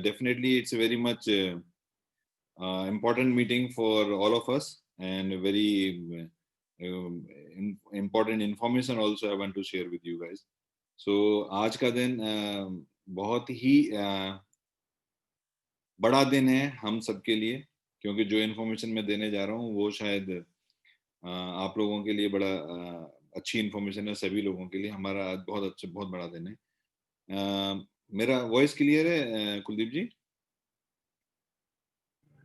definitely it's a very much important meeting for all of us, and a very important information also I want to share with you guys. So आज का दिन बहुत ही बड़ा दिन है हम सबके लिए, क्योंकि जो इन्फॉर्मेशन मैं देने जा रहा हूँ वो शायद आप लोगों के लिए बड़ा अच्छी इन्फॉर्मेशन है, सभी लोगों के लिए। हमारा आज बहुत अच्छा, बहुत बड़ा दिन है। मेरा वॉइस क्लियर है कुलदीप जी?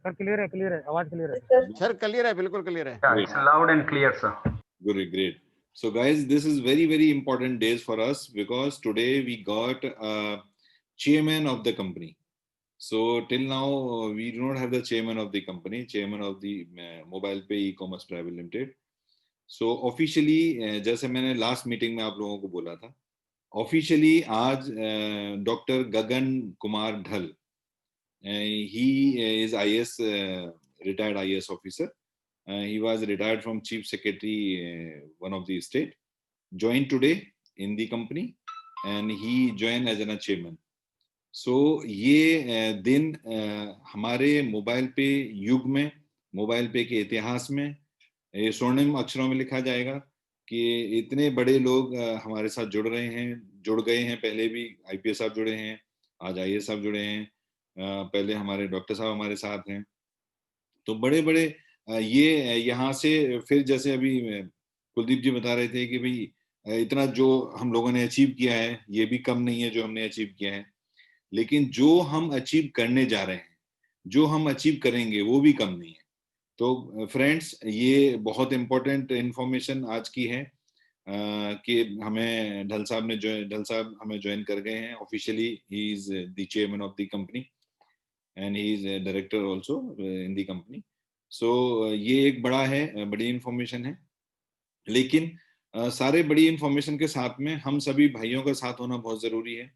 सर क्लियर है, आवाज क्लियर है सर, क्लियर है, बिल्कुल क्लियर है। It's loud and clear, sir. Great. So guys, this is very important days for us, because today we got a chairman of the company. So till now we do not have the chairman of the company, chairman of the Mobile Pay E-commerce Private Limited. So officially, जैसे मैंने last meeting में आप लोगों को बोला था, officially आज doctor गगन कुमार ढल, he is IS retired IS officer. He was retired from chief secretary one of the state, joined today in the company, and he joined as a chairman. So ये दिन हमारे मोबाइल पे युग में, mobile पे के इतिहास में ये स्वर्णिम अक्षरों में लिखा जाएगा कि इतने बड़े लोग हमारे साथ जुड़ गए हैं। पहले भी IPS साहब जुड़े हैं, आज IS साहब जुड़े हैं, पहले हमारे डॉक्टर साहब हमारे साथ हैं। तो बड़े बड़े ये यहाँ से फिर जैसे अभी कुलदीप जी बता रहे थे कि भाई इतना जो हम लोगों ने अचीव किया है ये भी कम नहीं है जो हमने अचीव किया है, लेकिन जो हम अचीव करने जा रहे हैं, जो हम अचीव करेंगे वो भी कम नहीं है। तो फ्रेंड्स, ये बहुत इंपॉर्टेंट इंफॉर्मेशन आज की है कि हमें ढल साहब हमें ज्वाइन कर गए हैं officially. He is the chairman of the company and he is director also in the company. So ये एक बड़ी इंफॉर्मेशन है, लेकिन सारे बड़ी इंफॉर्मेशन के साथ में हम सभी भाइयों का साथ होना बहुत जरूरी है,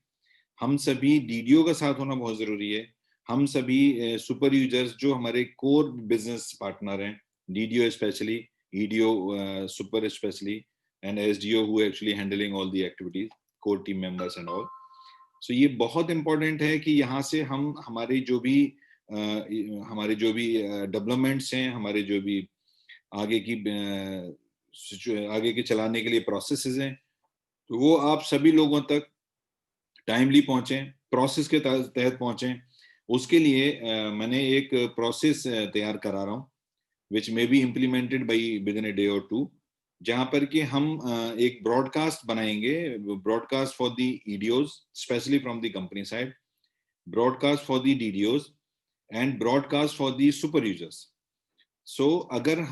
हम सभी DDO का साथ होना बहुत जरूरी है, हम सभी सुपर यूजर्स जो हमारे कोर बिजनेस पार्टनर हैं, DDO specially, EDO super specially, and SDO who actually handling all the activities, core team members and all. So ये बहुत इंपॉर्टेंट है कि यहाँ से हम हमारे जो भी डेवलपमेंट्स हैं, हमारे जो भी आगे के चलाने के लिए प्रोसेसेस हैं, तो वो आप सभी लोगों तक टाइमली पहुंचे, प्रोसेस के तहत पहुंचे। उसके लिए मैंने एक प्रोसेस तैयार करा रहा हूँ, which may be implemented by within a day और टू, जहां पर कि हम एक ब्रॉडकास्ट बनाएंगे, broadcast for the EDOs specially from the company side, broadcast for the DDOs and broadcast for the super users. So अगर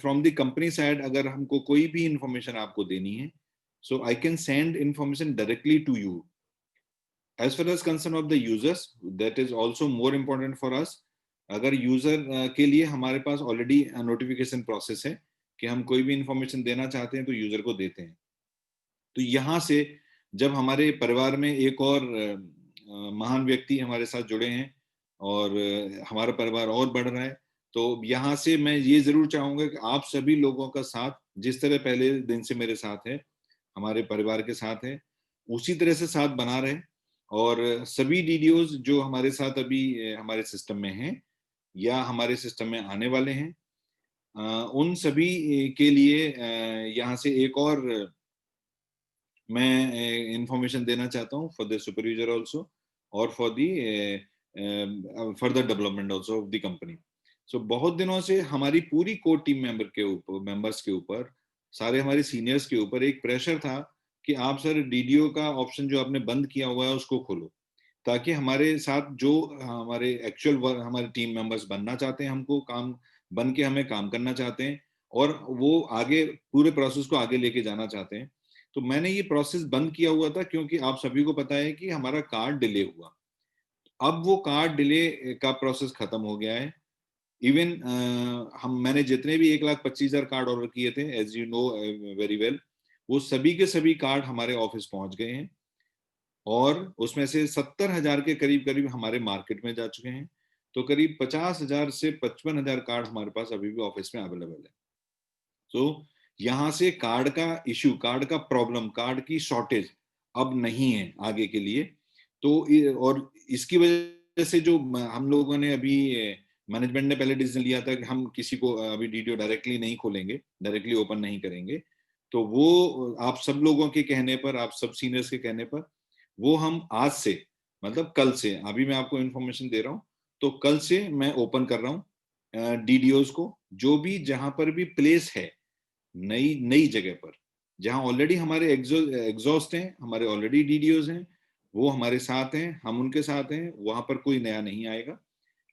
from the company side अगर हमको कोई भी इंफॉर्मेशन आपको देनी है, so I can send information directly to you. As far as concern of the users, that is also more important for us. अगर user के लिए हमारे पास ऑलरेडी नोटिफिकेशन प्रोसेस है कि हम कोई भी इंफॉर्मेशन देना चाहते हैं तो यूजर को देते हैं। तो यहाँ से जब हमारे परिवार में एक और महान व्यक्ति हमारे साथ जुड़े हैं और हमारा परिवार और बढ़ रहा है, तो यहाँ से मैं ये जरूर चाहूंगा कि आप सभी लोगों का साथ, जिस तरह पहले दिन से मेरे साथ है, हमारे परिवार के साथ है, उसी तरह से साथ बना रहे। और सभी DDOs जो हमारे साथ अभी हमारे सिस्टम में हैं या हमारे सिस्टम में आने वाले हैं, उन सभी के लिए यहाँ से एक और मैं इंफॉर्मेशन देना चाहता हूँ for the super user also और for the further development also of the company. So बहुत दिनों से हमारी पूरी कोर टीम मेंबर्स के ऊपर, सारे हमारे सीनियर्स के ऊपर एक प्रेशर था कि आप सर DDO का ऑप्शन जो आपने बंद किया हुआ है उसको खोलो, ताकि हमारे साथ जो हमारे एक्चुअल हमारे टीम मेंबर्स बनना चाहते हैं, हमको काम बन के हमें काम करना चाहते हैं और वो आगे पूरे प्रोसेस को आगे लेके जाना चाहते हैं, तो मैंने ये प्रोसेस बंद किया हुआ था क्योंकि आप सभी को पता है कि हमारा कार्ड डिले हुआ। अब वो कार्ड डिले का प्रोसेस खत्म हो गया है। इवन मैंने जितने भी 1,25,000 कार्ड ऑर्डर किए थे, as you know very well, वो सभी के सभी कार्ड हमारे ऑफिस पहुंच गए हैं और उसमें से 70,000 के करीब हमारे मार्केट में जा चुके हैं। तो करीब 50,000 से 55,000 कार्ड हमारे पास अभी भी ऑफिस में अवेलेबल है। तो यहाँ से कार्ड का इश्यू, कार्ड का प्रॉब्लम, कार्ड की शॉर्टेज अब नहीं है आगे के लिए। तो और इसकी वजह जैसे जो हम लोगों ने अभी मैनेजमेंट ने पहले डिसीजन लिया था कि हम किसी को अभी डीडीओ डायरेक्टली नहीं खोलेंगे, डायरेक्टली ओपन नहीं करेंगे, तो वो आप सब लोगों के कहने पर, आप सब सीनियर्स के कहने पर वो हम आज से, मतलब कल से, अभी मैं आपको इन्फॉर्मेशन दे रहा हूँ, तो कल से मैं ओपन कर रहा हूँ डीडीओज को, जो भी जहां पर भी प्लेस है नई नई जगह पर, जहां ऑलरेडी हमारे एग्जॉस्ट हैं, हमारे ऑलरेडी डीडीओज हैं, वो हमारे साथ हैं, हम उनके साथ हैं, वहां पर कोई नया नहीं आएगा।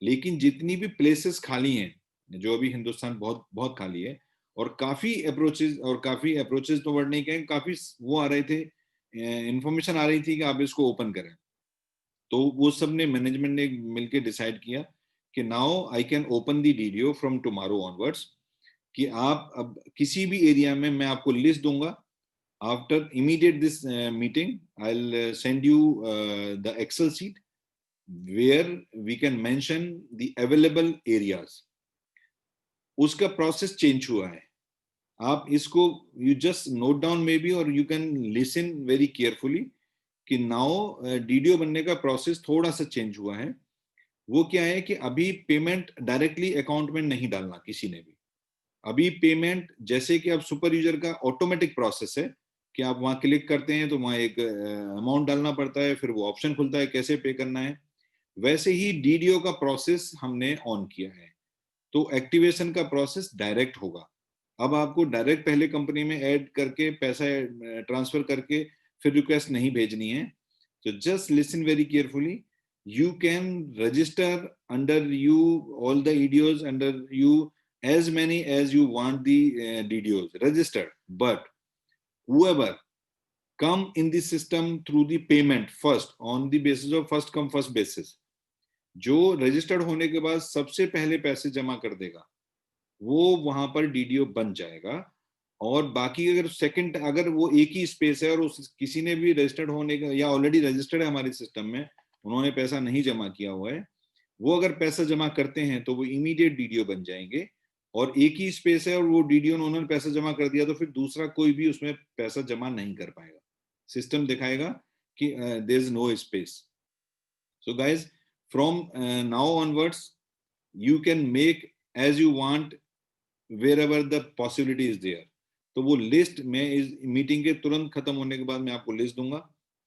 लेकिन जितनी भी प्लेसेस खाली हैं, जो अभी हिंदुस्तान बहुत बहुत खाली है, और काफी अप्रोचेस तो वर्ड नहीं कहें, काफी वो आ रहे थे, इंफॉर्मेशन आ रही थी कि आप इसको ओपन करें, तो वो सब ने मैनेजमेंट ने मिलकर डिसाइड किया कि now I can open the DDO from tomorrow onwards, कि आप अब किसी भी एरिया में मैं आपको लिस्ट दूंगा। After immediate this meeting I will send you the excel sheet where we can mention the available areas। उसका प्रोसेस चेंज हुआ है, आप इसको you just note down maybe, और you can listen very carefully कि now DDO बनने का process थोड़ा सा चेंज हुआ है। वो क्या है कि अभी पेमेंट डायरेक्टली अकाउंट में नहीं डालना किसी ने भी। अभी पेमेंट जैसे कि अब सुपर यूजर का ऑटोमेटिक प्रोसेस है कि आप वहां क्लिक करते हैं तो वहां एक अमाउंट डालना पड़ता है, फिर वो ऑप्शन खुलता है कैसे पे करना है, वैसे ही डीडीओ का प्रोसेस हमने ऑन किया है। तो एक्टिवेशन का प्रोसेस डायरेक्ट होगा। अब आपको डायरेक्ट पहले कंपनी में ऐड करके पैसा ट्रांसफर करके फिर रिक्वेस्ट नहीं भेजनी है। तो just listen very carefully, you can register under you all the EDOs under you, as many as you want the DDOs registered, but whoever come in the system through the payment first on the basis of first come first basis, जो registered होने के बाद सबसे पहले पैसे जमा कर देगा वो वहां पर डीडीओ बन जाएगा। और बाकी अगर सेकंड, अगर वो एक ही स्पेस है और उस किसी ने भी रजिस्टर्ड होने का या ऑलरेडी रजिस्टर्ड है हमारे सिस्टम में, उन्होंने पैसा नहीं जमा किया हुआ है, वो अगर पैसा जमा करते हैं तो वो इमीडिएट डीडीओ बन जाएंगे। और एक ही स्पेस है और वो डीडीओ उन्होंने पैसा जमा कर दिया तो फिर दूसरा कोई भी उसमें पैसा जमा नहीं कर पाएगा, सिस्टम दिखाएगा कि there is no space. So guys, from now onwards you can make as you want wherever the possibility is there। तो वो लिस्ट मैं इस मीटिंग के तुरंत खत्म होने के बाद मैं आपको लिस्ट दूंगा,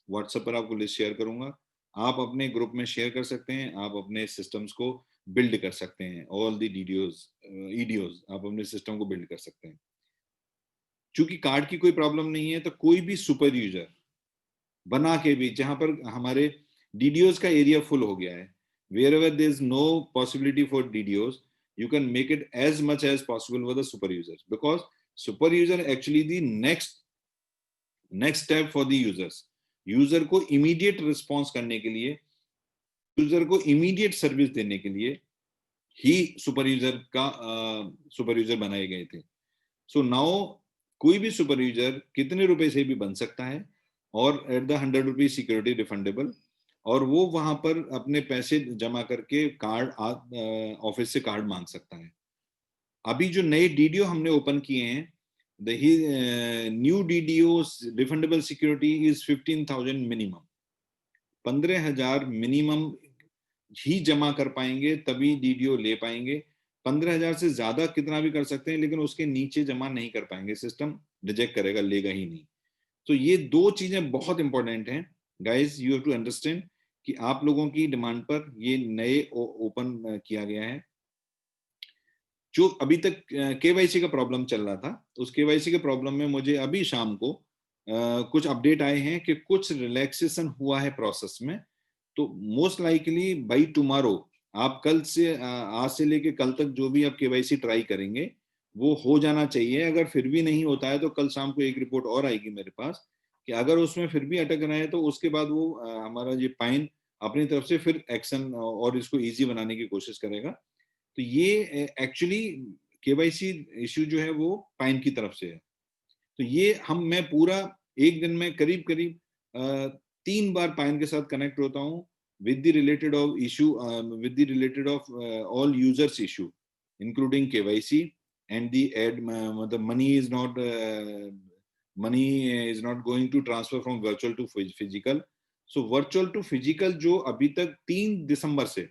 व्हाट्सएप पर आपको लिस्ट शेयर करूंगा, आप अपने ग्रुप में शेयर कर सकते हैं, आप अपने सिस्टम्स को बिल्ड कर सकते हैं, ऑल द डीडीओज ईडीओज आप अपने सिस्टम को बिल्ड कर सकते हैं। चूंकि कार्ड की कोई प्रॉब्लम नहीं है तो कोई भी सुपर यूजर बना के भी, जहां पर हमारे डीडीओज का एरिया फुल हो गया है, wherever there is no possibility for DDOs, you can make it as much as possible for the super users, because super user actually the next step for the users। User को immediate response करने के लिए, user को immediate service देने के लिए ही super user बनाए गए थे। सो नाउ कोई भी सुपर यूजर कितने रुपए से भी बन सकता है, और at the 100 rupees security refundable, और वो वहां पर अपने पैसे जमा करके कार्ड ऑफिस से कार्ड मांग सकता है। अभी जो नए डीडीओ हमने ओपन किए हैं, the new DDO refundable security is 15,000 minimum, 15,000 minimum ही जमा कर पाएंगे तभी डीडीओ ले पाएंगे। 15,000 से ज्यादा कितना भी कर सकते हैं लेकिन उसके नीचे जमा नहीं कर पाएंगे, सिस्टम रिजेक्ट करेगा, लेगा ही नहीं। तो ये दो चीजें बहुत इंपॉर्टेंट हैं guys, you have to understand कि आप लोगों की डिमांड पर ये नए ओपन किया गया है। जो अभी तक केवाईसी का प्रॉब्लम चल रहा था, उस केवाईसी के प्रॉब्लम में मुझे अभी शाम को कुछ अपडेट आए हैं कि कुछ रिलैक्सेशन हुआ है प्रोसेस में। तो मोस्ट लाइकली बाई टुमारो, आप कल से आज से लेके कल तक जो भी आप केवाईसी ट्राई करेंगे वो हो जाना चाहिए। अगर फिर भी नहीं होता है तो कल शाम को एक रिपोर्ट और आएगी मेरे पास कि अगर उसमें फिर भी अटक रहे हैं तो उसके बाद वो हमारा ये पाइन अपनी तरफ से फिर एक्शन और इसको इजी बनाने की कोशिश करेगा। तो ये एक्चुअली केवाईसी इश्यू जो है वो पाइन की तरफ से है। तो ये मैं पूरा एक दिन में करीब करीब 3 बार पाइन के साथ कनेक्ट होता हूँ with the related of issue with the related of all users issue including KYC and the the money is not going to transfer from virtual to physical। सो वर्चुअल टू फिजिकल जो अभी तक 3 दिसंबर से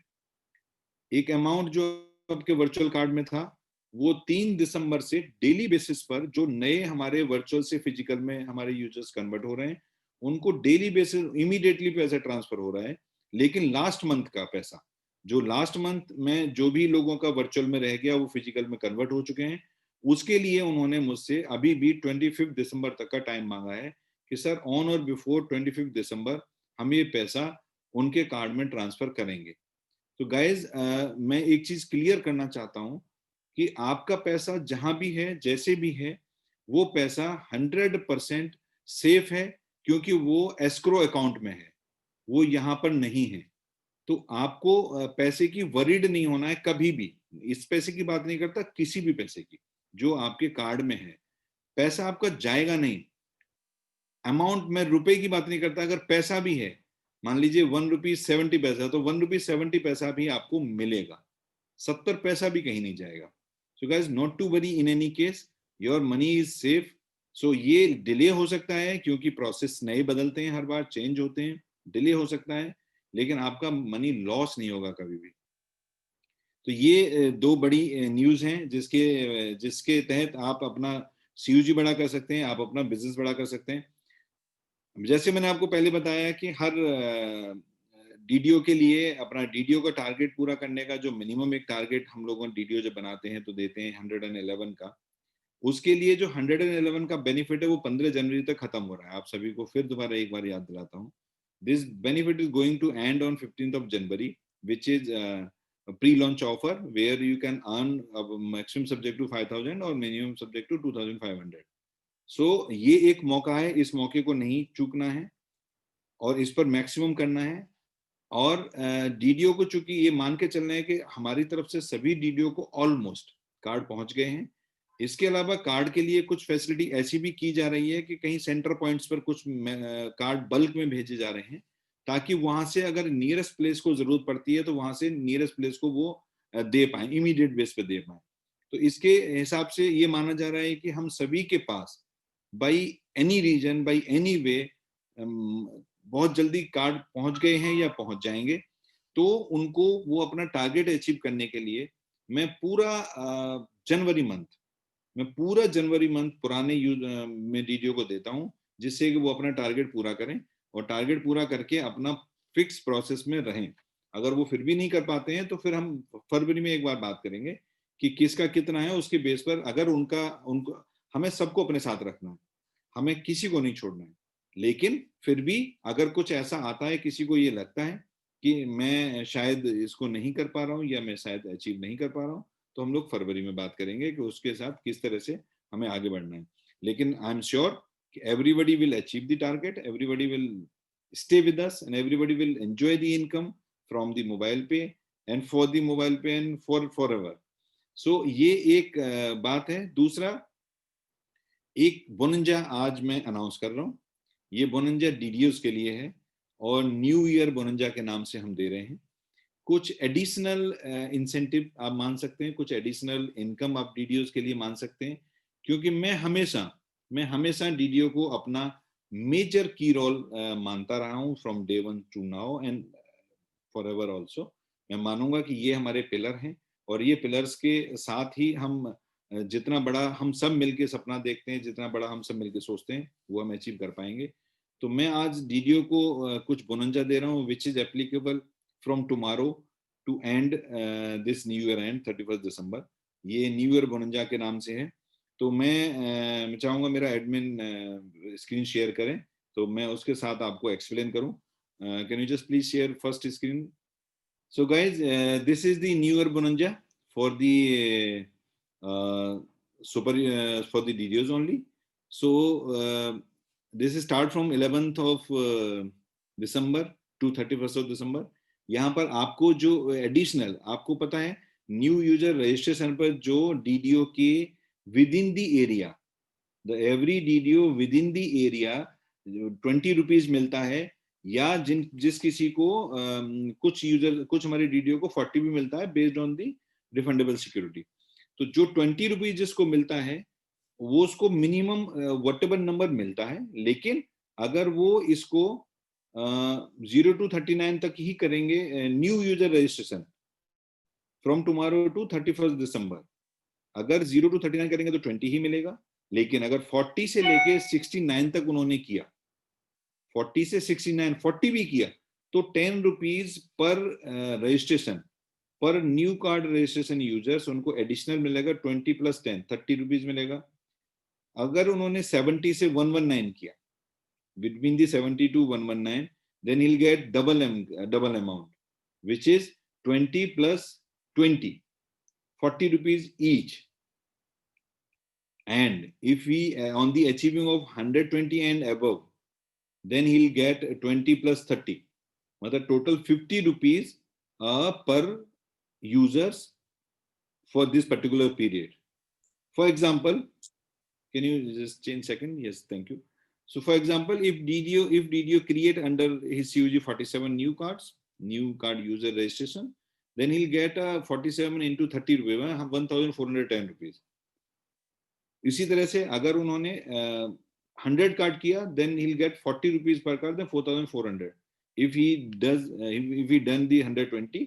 एक amount जो आपके virtual card में था, वो 3 दिसंबर से डेली बेसिस पर जो नए हमारे वर्चुअल से फिजिकल में हमारे यूजर्स कन्वर्ट हो रहे हैं, उनको डेली बेसिस इमीडिएटली पैसा ट्रांसफर हो रहा है। लेकिन लास्ट मंथ का पैसा, जो लास्ट मंथ में जो भी लोगों का वर्चुअल में रह गया वो फिजिकल में कन्वर्ट हो चुके हैं, उसके लिए उन्होंने मुझसे अभी भी 25 दिसंबर तक का टाइम मांगा है कि सर ऑन और बिफोर 25 दिसंबर हम ये पैसा उनके कार्ड में ट्रांसफर करेंगे। तो गाइज मैं एक चीज क्लियर करना चाहता हूं कि आपका पैसा जहां भी है, जैसे भी है, वो पैसा 100% सेफ है, क्योंकि वो एस्क्रो अकाउंट में है, वो यहाँ पर नहीं है। तो आपको पैसे की वरीड नहीं होना है कभी भी। इस पैसे की बात नहीं करता, किसी भी पैसे की जो आपके कार्ड में है। पैसा आपका जाएगा नहीं। अमाउंट में रुपए की बात नहीं करता, अगर पैसा भी है, मान लीजिए 1 रुपी 70 पैसा, तो 1 रुपी 70 पैसा भी आपको मिलेगा, 70 पैसा भी कहीं नहीं जाएगा। So guys, not to worry in any case, your money is safe. So ये डिले हो सकता है क्योंकि प्रोसेस नए बदलते हैं, हर बार चेंज होते हैं, डिले हो सकता है, लेकिन आपका मनी लॉस नहीं होगा कभी भी। तो ये दो बड़ी न्यूज हैं जिसके जिसके तहत आप अपना सीयूजी बड़ा कर सकते हैं, आप अपना बिजनेस बड़ा कर सकते हैं। जैसे मैंने आपको पहले बताया कि हर डीडीओ के लिए अपना डीडीओ का टारगेट पूरा करने का जो मिनिमम एक टारगेट हम लोगों डीडीओ जब बनाते हैं तो देते हैं 111 का। उसके लिए जो 111 का बेनिफिट है वो 15 जनवरी तक खत्म हो रहा है। आप सभी को फिर दोबारा एक बार याद दिलाता हूँ, this benefit is going to end on 15th January, which is pre-launch offer where you can earn maximum subject to 5,000 और minimum subject to 2,500। सो ये एक मौका है, इस मौके को नहीं चूकना है और इस पर मैक्सिमम करना है। और डीडीओ को चूंकि ये मान के चलना है कि हमारी तरफ से सभी डीडीओ को ऑलमोस्ट कार्ड पहुंच गए हैं। इसके अलावा कार्ड के लिए कुछ फैसिलिटी ऐसी भी की जा रही है कि कहीं सेंटर पॉइंट्स पर कुछ कार्ड बल्क में भेजे जा रहे हैं, ताकि वहां से अगर नियरेस्ट प्लेस को जरूरत पड़ती है तो वहां से नियरेस्ट प्लेस को वो दे पाए, इमीडिएट बेस पे दे पाए। तो इसके हिसाब से ये माना जा रहा है कि हम सभी के पास by any reason, by any way, बहुत जल्दी कार्ड पहुंच गए हैं या पहुंच जाएंगे। तो उनको वो अपना टारगेट अचीव करने के लिए मैं पूरा जनवरी मंथ पुराने यूज में डीडीओ को देता हूं, जिससे कि वो अपना टारगेट पूरा करें और टारगेट पूरा करके अपना फिक्स प्रोसेस में रहें। अगर वो फिर भी नहीं कर पाते हैं तो फिर हम फरवरी में एक बार बात करेंगे कि किसका कितना है। उसके बेस पर अगर उनको हमें सबको अपने साथ रखना है, हमें किसी को नहीं छोड़ना है। लेकिन फिर भी अगर कुछ ऐसा आता है, किसी को ये लगता है कि मैं शायद इसको नहीं कर पा रहा हूँ या मैं शायद अचीव नहीं कर पा रहा हूँ, तो हम लोग फरवरी में बात करेंगे कि उसके साथ किस तरह से हमें आगे बढ़ना है। लेकिन आई एम श्योर कि everybody will achieve the target, everybody will stay with us and everybody will enjoy the income from the mobile pay and for the mobile pay and for forever। so ये एक बात है। दूसरा, एक बोनंजा आज मैं announce कर रहा हूँ। ये बोनंजा डीडीओस के लिए है और न्यू ईयर बोनंजा के नाम से हम दे रहे हैं। कुछ एडिशनल इंसेंटिव आप मान सकते हैं, कुछ एडिशनल इनकम आप डीडीओस के लिए मान सकते हैं, क्योंकि मैं हमेशा डीडीओ को अपना मेजर की रोल मानता रहा हूँ from day one two now and for ever also. मैं मानूंगा कि ये हमारे पिलर हैं और ये पिलर्स के साथ ही हम जितना बड़ा हम सब मिलके सपना देखते हैं, जितना बड़ा हम सब मिलके सोचते हैं, वो हम अचीव कर पाएंगे। तो मैं आज डीडीओ को कुछ बोनंजा दे रहा हूँ which is applicable from tomorrow to end this new year end 31 December. ये न्यू ईयर बोनंजा के नाम से है। तो मैं चाहूंगा मेरा एडमिन स्क्रीन शेयर करें तो मैं उसके साथ आपको एक्सप्लेन करूं। Can you just please share first screen? So guys, this is the New Year Bonanza for the for the DDOs only. So this is start from 11th of December to 31st of December। यहाँ पर आपको जो additional, आपको पता है new user registration पर जो DDO के with in the area, the every DDO with in the area 20 rupees मिलता है, या जिस किसी को कुछ हमारे डीडीओ को 40 भी मिलता है based on the refundable security. तो जो 20 रुपीज जिसको मिलता है वो उसको मिनिमम व्हाटएवर नंबर मिलता है, लेकिन अगर वो इसको 0 to 39 तक ही करेंगे new user registration from tomorrow to 31 December. अगर 0 to 39 करेंगे तो 20 ही मिलेगा, लेकिन अगर 40 से लेके 69 तक उन्होंने किया, 40 से 69 40 भी किया, तो 10 रुपीज पर रजिस्ट्रेशन पर न्यू कार्ड रजिस्ट्रेशन यूजर्स उनको एडिशनल मिलेगा 20 + 10 30 रुपीज मिलेगा। अगर उन्होंने 70 से 119 किया, between the 70 to 119, then he'll get double amount, which is 20 plus 20, 40 rupees each. And if we on the achieving of 120 and above, then he'll get 20 plus 30, मतलब total 50 rupees per users for this particular period. For example, can you just change second? Yes, thank you. So for example, if DDO create under his CUG 47 new cards, new card user registration, then he'll get 47 into 30 rupees, 1410 rupees. इसी तरह से अगर उन्होंने 100 card किया, then he'll get 40 rupees per card, then 4400. If he done the 120,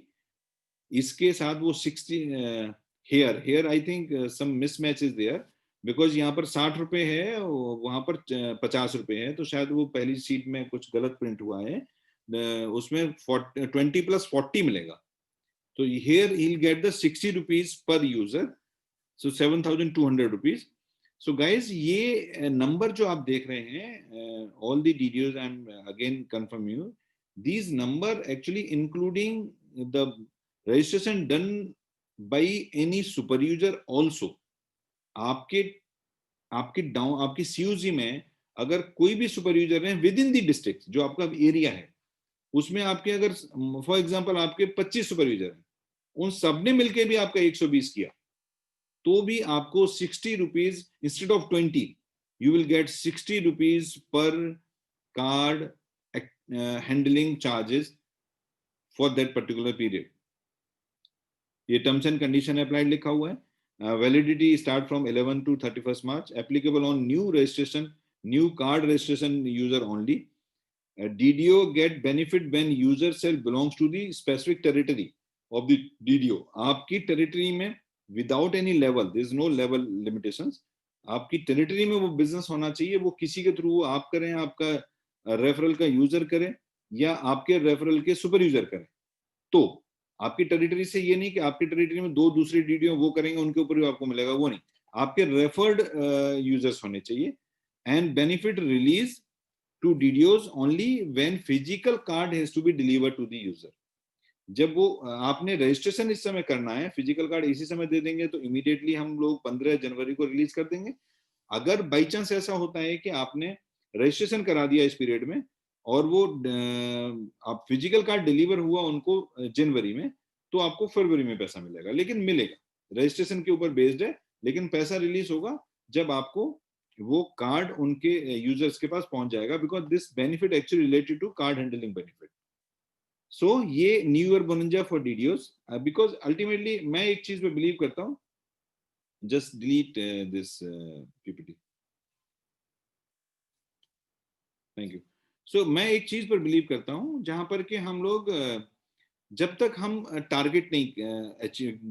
इसके साथ वो 60 here I think some mismatch is there, because यहाँ पर 60 रुपए है, वहां पर 50 रुपए है, तो शायद वो पहली सीट में कुछ गलत प्रिंट हुआ है, उसमें 20 + 40 मिलेगा। तो here he'll get the 60 rupees per user, so 7200 rupees. So guys, ये नंबर जो आप देख रहे हैं, all the DDOs, I'm again confirm you, these number actually including the registration done by any super user also. आपकी CUG में अगर कोई भी सुपर यूजर है विद इन दी डिस्ट्रिक्ट, जो आपका एरिया है, उसमें आपके अगर फॉर एग्जांपल आपके 25 सुपर यूजर हैं, उन सब ने मिलकर भी आपका 120 किया, तो भी आपको 60 rupees instead of 20, you will get 60 rupees per card handling charges for that particular period. ये टर्म्स एंड कंडीशन अप्लाइड लिखा हुआ है। Validity start from 11 to 31st March. Applicable on new registration, new card registration user only. DDO get benefit when user cell belongs to the specific territory of the DDO. आपकी territory में without any level, there is no level limitations. आपकी territory में वो business होना चाहिए, वो किसी के through आप करें, आपका referral का user करें, या आपके referral के super user करें, तो आपकी टेरिटरी से ये नहीं कि आपकी टेरिटरी में 2 दूसरे डीडीओ वो करेंगे, उनके ऊपर भी आपको मिलेगा, वो नहीं, आपके रेफर्ड यूजर्स होने चाहिए। And benefit release to DDOs only when physical card has to be delivered to the user. जब वो आपने रजिस्ट्रेशन इस समय करना है, फिजिकल कार्ड इसी समय दे देंगे तो इमीडिएटली हम लोग 15 जनवरी को रिलीज कर देंगे। अगर बाई चांस ऐसा होता है कि आपने रजिस्ट्रेशन करा दिया इस पीरियड में और वो आप फिजिकल कार्ड डिलीवर हुआ उनको जनवरी में, तो आपको फरवरी में पैसा मिलेगा, लेकिन मिलेगा, रजिस्ट्रेशन के ऊपर बेस्ड है, लेकिन पैसा रिलीज होगा जब आपको वो कार्ड उनके यूजर्स के पास पहुंच जाएगा, because this benefit actually related to card handling benefit. So ये new year bonanza for DDOs, because ultimately मैं एक चीज पे बिलीव करता हूँ, just delete this PPT, thank you. So मैं एक चीज पर बिलीव करता हूं, जहां पर कि हम लोग जब तक हम टारगेट नहीं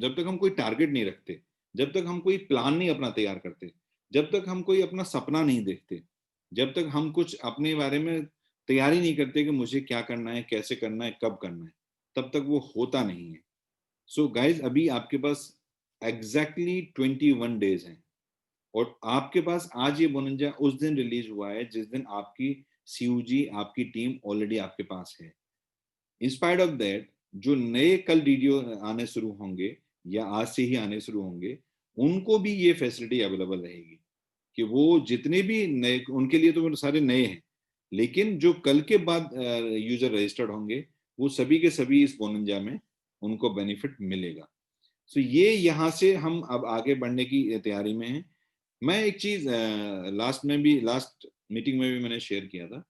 जब तक हम कोई टारगेट नहीं रखते, जब तक हम कोई प्लान नहीं अपना तैयार करते, जब तक हम कोई अपना सपना नहीं देखते, जब तक हम कुछ अपने बारे में तैयारी नहीं करते कि मुझे क्या करना है, कैसे करना है, कब करना है, तब तक वो होता नहीं है। सो गाइज, अभी आपके पास एग्जैक्टली 21 डेज हैं, और आपके पास आज ये बोनंजा उस दिन रिलीज हुआ है जिस दिन आपकी CUG, आपकी टीम ऑलरेडी आपके पास है। इंस्पायर्ड ऑफ दैट, जो नए कल डीडीओ आने शुरू होंगे या आज से ही आने शुरू होंगे, उनको भी ये फैसिलिटी अवेलेबल रहेगी कि वो जितने भी नए, उनके लिए तो वो सारे नए हैं, लेकिन जो कल के बाद यूजर रजिस्टर्ड होंगे, वो सभी के सभी इस बोनंजा में उनको बेनिफिट मिलेगा। सो ये यहाँ से हम अब आगे बढ़ने की तैयारी में हैं। मैं एक चीज लास्ट मीटिंग में भी मैंने शेयर किया था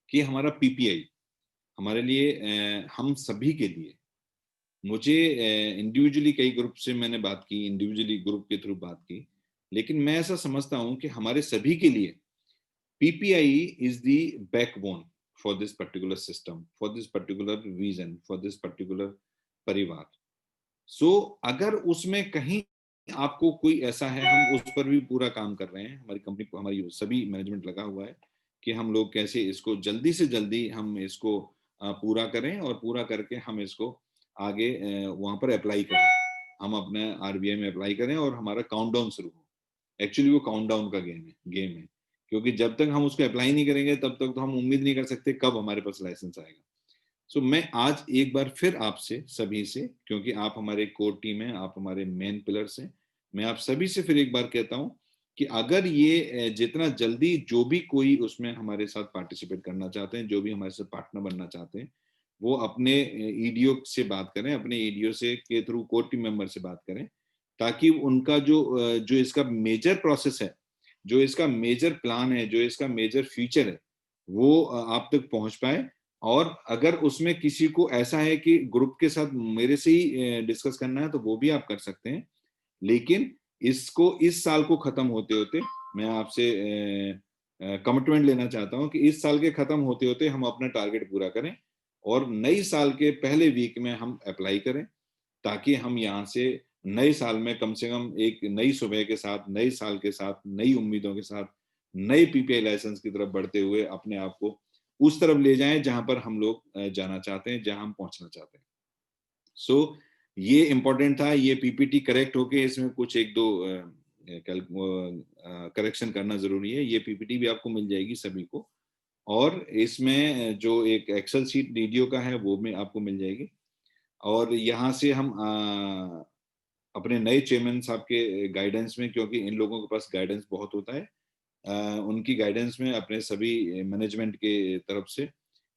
कि हमारा PPI हमारे लिए, हम सभी के लिए, मुझे इंडिविजुअली कई ग्रुप से मैंने बात की, इंडिविजुअली ग्रुप के थ्रू बात की, लेकिन मैं ऐसा समझता हूं कि हमारे सभी के लिए PPI is the backbone for this particular system, for this particular vision, for this particular परिवार. So अगर उसमें कहीं आपको कोई ऐसा है, हम उस पर भी पूरा काम कर रहे हैं. हमारी कंपनी, हमारी सभी मैनेजमेंट लगा हुआ है कि हम लोग कैसे इसको जल्दी से जल्दी हम इसको पूरा करें और पूरा करके हम इसको आगे वहां पर अप्लाई करें. हम अपने आरबीआई में अप्लाई करें और हमारा काउंटडाउन शुरू हो. एक्चुअली वो काउंटडाउन का गेम है, क्योंकि जब तक हम उसको अप्लाई नहीं करेंगे तब तक तो हम उम्मीद नहीं कर सकते कब हमारे पास लाइसेंस आएगा. सो मैं आज एक बार फिर आपसे सभी से, क्योंकि आप हमारे कोर टीम हैं, आप हमारे मेन पिलर्स हैं, मैं आप सभी से फिर एक बार कहता हूं कि अगर ये जितना जल्दी जो भी कोई उसमें हमारे साथ पार्टिसिपेट करना चाहते हैं, जो भी हमारे साथ पार्टनर बनना चाहते हैं, वो अपने ईडीओ से बात करें, अपने ईडीओ से के थ्रू कोर टीम मेंबर से बात करें, ताकि उनका जो इसका मेजर प्रोसेस है, जो इसका मेजर प्लान है, जो इसका मेजर फ्यूचर है, वो आप तक पहुंच पाए. और अगर उसमें किसी को ऐसा है कि ग्रुप के साथ मेरे से ही डिस्कस करना है, तो वो भी आप कर सकते हैं. लेकिन इसको इस साल को खत्म होते होते मैं आपसे कमिटमेंट लेना चाहता हूं कि इस साल के खत्म होते होते हम अपना टारगेट पूरा करें और नई साल के पहले वीक में हम अप्लाई करें, ताकि हम यहाँ से नए साल में कम से कम एक नई सुबह के साथ, नए साल के साथ, नई उम्मीदों के साथ, नए पीपीआई लाइसेंस की तरफ बढ़ते हुए अपने आप को उस तरफ ले जाएं जहां पर हम लोग जाना चाहते हैं, जहां हम पहुंचना चाहते हैं. सो ये इंपॉर्टेंट था. ये पीपीटी करेक्ट होके इसमें कुछ एक दो करेक्शन करना जरूरी है. ये पीपीटी भी आपको मिल जाएगी सभी को, और इसमें जो एक एक्सेल शीट डीडीओ का है वो भी आपको मिल जाएगी. और यहाँ से हम अपने नए चेयरमैन साहब के गाइडेंस में, क्योंकि इन लोगों के पास गाइडेंस बहुत होता है, उनकी गाइडेंस में अपने सभी मैनेजमेंट के तरफ से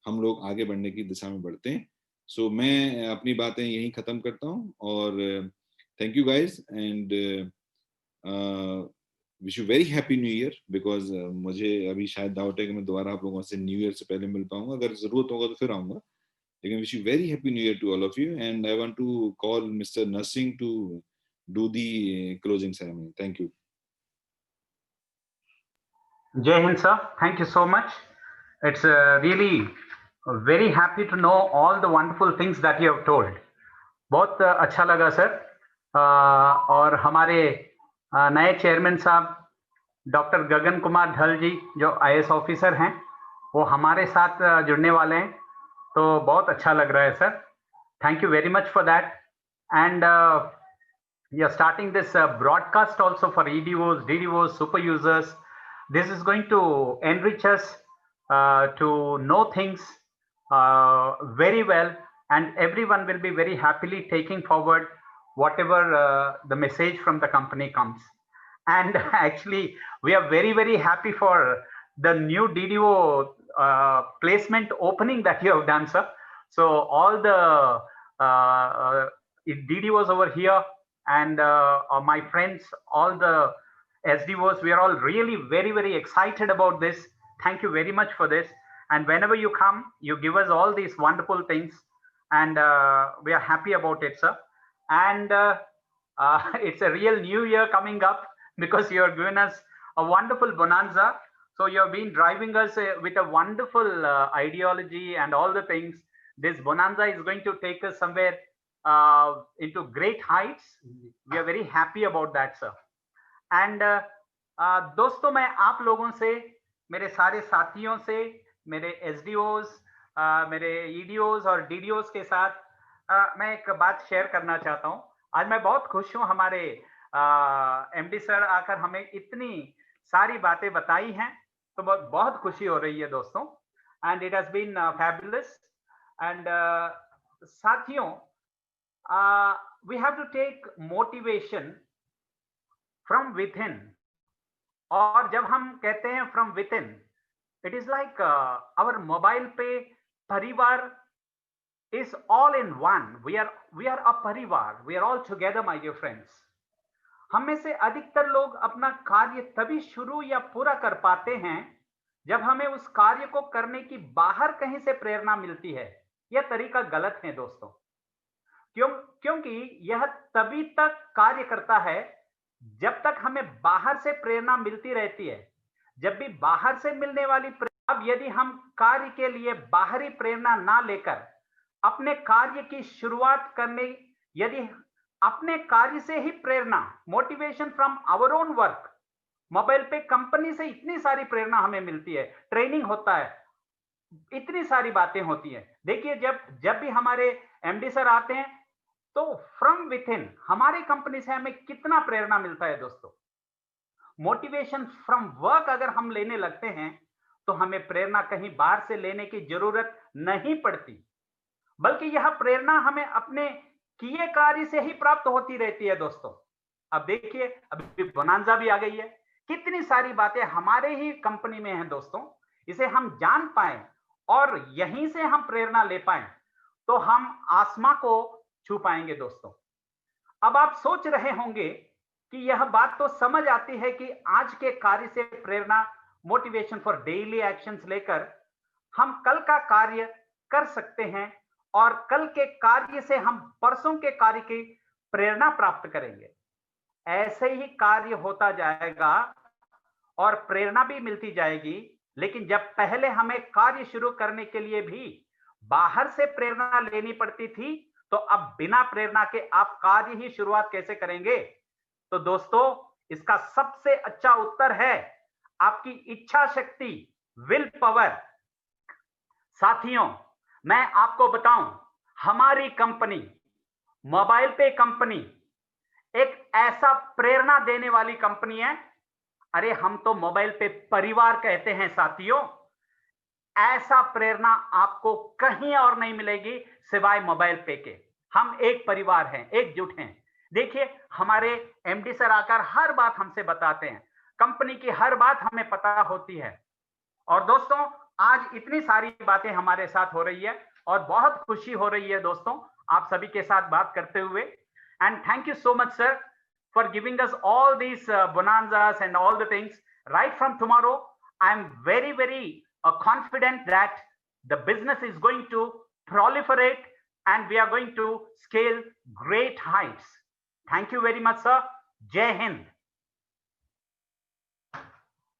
हम लोग आगे बढ़ने की दिशा में बढ़ते हैं. सो मैं अपनी बातें यहीं खत्म करता हूं और thank you guys and wish you very happy new year. Because मुझे अभी शायद डाउट है कि मैं दोबारा आप लोगों से न्यू ईयर से पहले मिल पाऊंगा. अगर जरूरत होगा तो फिर आऊंगा. लेकिन wish you very happy new year to all of you and I want to call mister Narasimha to do the closing ceremony. Thank you. Jai Hind sir, thank you so much. It's really very happy to know all the wonderful things that you have told. बहुत अच्छा लगा sir. और हमारे नए chairman साहब doctor गगन कुमार ढल जी जो IAS officer हैं, वो हमारे साथ जुड़ने वाले हैं, तो बहुत अच्छा लग रहा है sir. Thank you very much for that. And we are starting this broadcast also for EDOs, DDOs, super users. This is going to enrich us to know things very well, and everyone will be very happily taking forward whatever the message from the company comes. And actually, we are very, very happy for the new DDO placement opening that you have done, sir. So all the DDOs over here and my friends, all the SDOs, we are all really very, very excited about this. Thank you very much for this. And whenever you come, you give us all these wonderful things, and we are happy about it, sir. And it's a real new year coming up, because you have given us a wonderful bonanza. So you have been driving us with a wonderful ideology and all the things. This bonanza is going to take us somewhere into great heights. We are very happy about that, sir. And दोस्तों, मैं आप लोगों से, मेरे सारे साथियों से, मेरे SDOs, मेरे EDOs और DDOs के साथ मैं एक बात शेयर करना चाहता हूं. आज मैं बहुत खुश हूं. हमारे MD सर आकर हमें इतनी सारी बातें बताई हैं, तो बहुत खुशी हो रही है दोस्तों. And it has been fabulous. And साथियों, we have to take motivation from within. और जब हम कहते हैं from within, it is like our mobile पे परिवार is all in one. We are a परिवार. We are all together, my dear friends. हम में से अधिकतर लोग अपना कार्य तभी शुरू या पूरा कर पाते हैं जब हमें उस कार्य को करने की बाहर कहीं से प्रेरणा मिलती है. यह तरीका गलत है दोस्तों. क्योंकि यह तभी तक कार्य करता है जब तक हमें बाहर से प्रेरणा मिलती रहती है. जब भी बाहर से मिलने वाली अब यदि हम कार्य के लिए बाहरी प्रेरणा ना लेकर अपने कार्य की शुरुआत करने, यदि अपने कार्य से ही प्रेरणा, motivation from our own work, mobile पे कंपनी से इतनी सारी प्रेरणा हमें मिलती है, ट्रेनिंग होता है, इतनी सारी बातें होती हैं। देखिए जब भी हमारे एमडी सर आते हैं तो फ्रॉम विथ इन हमारी कंपनी से हमें कितना प्रेरणा मिलता है दोस्तों। मोटिवेशन फ्रॉम वर्क अगर हम लेने लगते हैं तो हमें प्रेरणा कहीं बाहर से लेने की जरूरत नहीं पड़ती, बल्कि यह प्रेरणा हमें अपने किए कार्य से ही प्राप्त होती रहती है दोस्तों। अब देखिए अभी बोनांजा भी आ गई है, कितनी सारी बातें हमारे ही कंपनी में हैं दोस्तों, इसे हम जान पाए और यहीं से हम प्रेरणा ले पाए तो हम आसमां को छू पाएंगे दोस्तों। अब आप सोच रहे होंगे कि यह बात तो समझ आती है कि आज के कार्य से प्रेरणा, मोटिवेशन फॉर डेली एक्शंस लेकर हम कल का कार्य कर सकते हैं और कल के कार्य से हम परसों के कार्य की प्रेरणा प्राप्त करेंगे। ऐसे ही कार्य होता जाएगा और प्रेरणा भी मिलती जाएगी, लेकिन जब पहले हमें कार्य शुरू करने के लिए भी बाहर से प्रेरणा लेनी पड़ती थी, तो अब बिना प्रेरणा के आप कार्य ही शुरुआत कैसे करेंगे? तो दोस्तों इसका सबसे अच्छा उत्तर है आपकी इच्छा शक्ति, विल पावर। साथियों मैं आपको बताऊं, हमारी कंपनी मोबाइल पे कंपनी एक ऐसा प्रेरणा देने वाली कंपनी है। अरे हम तो मोबाइल पे परिवार कहते हैं साथियों। ऐसा प्रेरणा आपको कहीं और नहीं मिलेगी सिवाय मोबाइल पे के। हम एक परिवार हैं, एकजुट हैं। देखिए हमारे एमडी सर आकर हर बात हमसे बताते हैं, कंपनी की हर बात हमें पता होती है। और दोस्तों आज इतनी सारी बातें हमारे साथ हो रही है और बहुत खुशी हो रही है दोस्तों आप सभी के साथ बात करते हुए। And thank you so much sir for giving us all these bonanzas and all the things. Right from tomorrow, I'm very confident that the business is going to proliferate and we are going to scale great heights. Thank you very much, sir. Jai Hind.